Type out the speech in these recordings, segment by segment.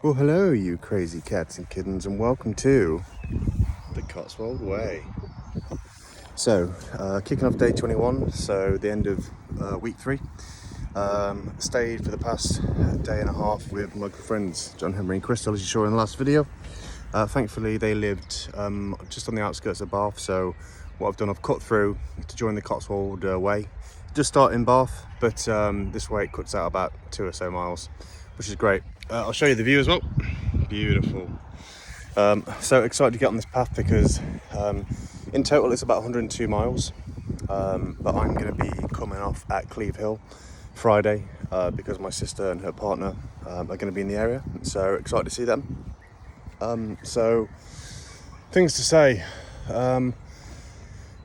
Well, hello, you crazy cats and kittens, and welcome to the Cotswold Way. So, kicking off day 21, so the end of week 3. Stayed for the past day and a half with my good friends John, Henry, and Crystal, as you saw in the last video. Thankfully, they lived just on the outskirts of Bath, so what I've done, I've cut through to join the Cotswold Way. Just start in Bath, but this way it cuts out about 2 or so miles, which is great. I'll show you the view as well. Beautiful. So excited to get on this path because in total it's about 102 miles, but I'm going to be coming off at Cleve Hill Friday because my sister and her partner are going to be in the area, so excited to see them. So things to say.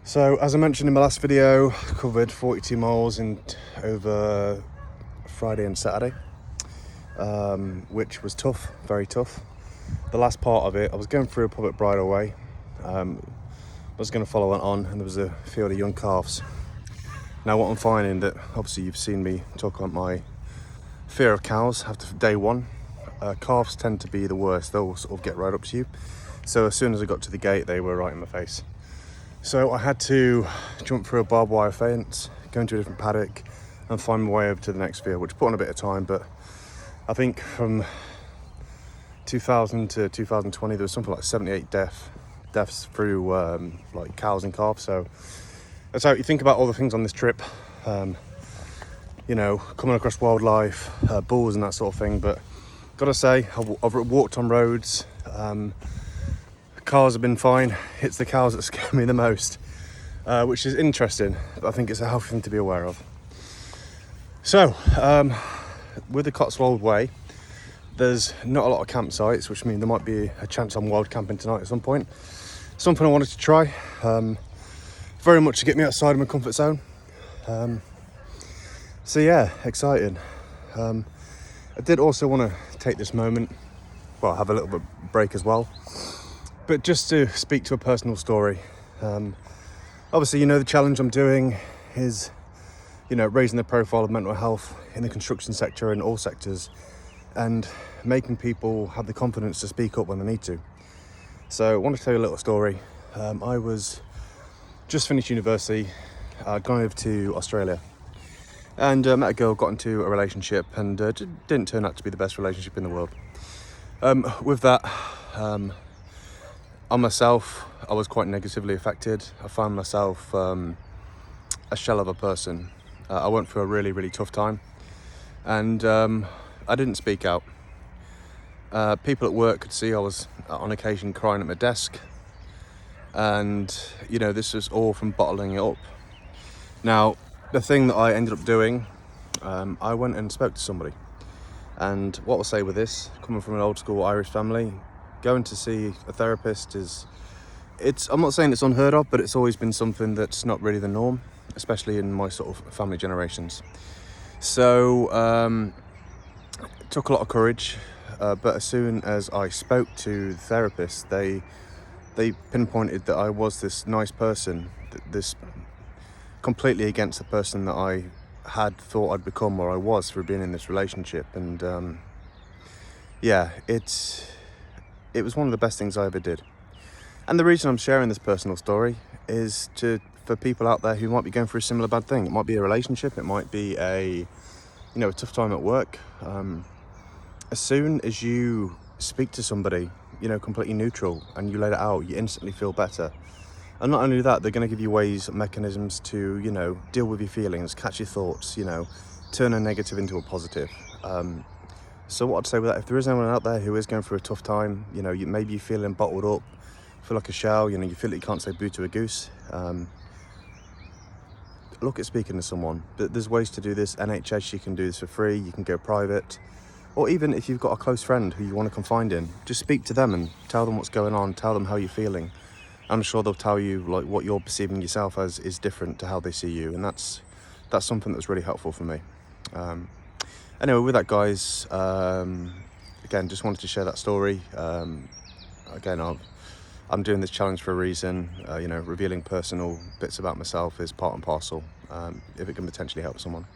So as I mentioned in my last video, covered 42 miles in over Friday and Saturday, which was tough, very tough. The last part of it, I was going through a public bridleway. I was going to follow it on, and there was a field of young calves. Now what I'm finding, that obviously you've seen me talk about my fear of cows after day one. Calves tend to be the worst. They'll sort of get right up to you. So as soon as I got to the gate, they were right in my face. So I had to jump through a barbed wire fence, go into a different paddock, and find my way over to the next field, which put on a bit of time. But I think from 2000 to 2020, there was something like 78 deaths through like cows and calves. So that's how you think about all the things on this trip. You know, coming across wildlife, bulls and that sort of thing. But gotta say, I've walked on roads. Cars have been fine. It's the cows that scare me the most, which is interesting, but I think it's a healthy thing to be aware of. So, with the Cotswold Way, there's not a lot of campsites, which means there might be a chance I'm wild camping tonight at some point. Something I wanted to try, very much to get me outside of my comfort zone. So yeah, exciting. I did also want to take this moment, well, have a little bit of break as well, but just to speak to a personal story. Obviously, you know, the challenge I'm doing is, you know, raising the profile of mental health in the construction sector and all sectors, and making people have the confidence to speak up when they need to. So I want to tell you a little story. I was just finished university. I'd gone over to Australia and met a girl, got into a relationship, and didn't turn out to be the best relationship in the world. With that, on myself, I was quite negatively affected. I found myself a shell of a person. I went through a really, really tough time, and I didn't speak out. People at work could see I was on occasion crying at my desk, and you know, this was all from bottling it up. Now, the thing that I ended up doing, I went and spoke to somebody. And what I'll say with this, coming from an old school Irish family, going to see a therapist I'm not saying it's unheard of, but it's always been something that's not really the norm, especially in my sort of family generations. So it took a lot of courage, but as soon as I spoke to the therapist, they pinpointed that I was this nice person, this completely against the person that I had thought I'd become, or I was, through being in this relationship. And yeah, it was one of the best things I ever did. And the reason I'm sharing this personal story is for people out there who might be going through a similar bad thing. It might be a relationship, it might be a tough time at work. As soon as you speak to somebody, you know, completely neutral, and you let it out, you instantly feel better. And not only that, they're going to give you ways, mechanisms to, you know, deal with your feelings, catch your thoughts, you know, turn a negative into a positive. So what I'd say with that, if there is anyone out there who is going through a tough time, you know, maybe you're feeling bottled up, feel like a shell, you know, you feel like you can't say boo to a goose, look at speaking to someone. But there's ways to do this. NHS, you can do this for free, you can go private, or even if you've got a close friend who you want to confide in, just speak to them and tell them what's going on, tell them how you're feeling. I'm sure they'll tell you, like, what you're perceiving yourself as is different to how they see you, and that's something that's really helpful for me. Anyway, with that, guys, again, just wanted to share that story. Again, I'm doing this challenge for a reason. You know, revealing personal bits about myself is part and parcel, if it can potentially help someone.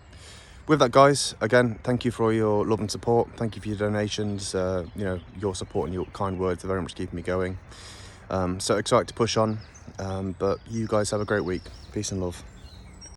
with that, guys, again, thank you for all your love and support. Thank you for your donations. Your support and your kind words are very much keeping me going. So excited to push on. But you guys have a great week. Peace and love.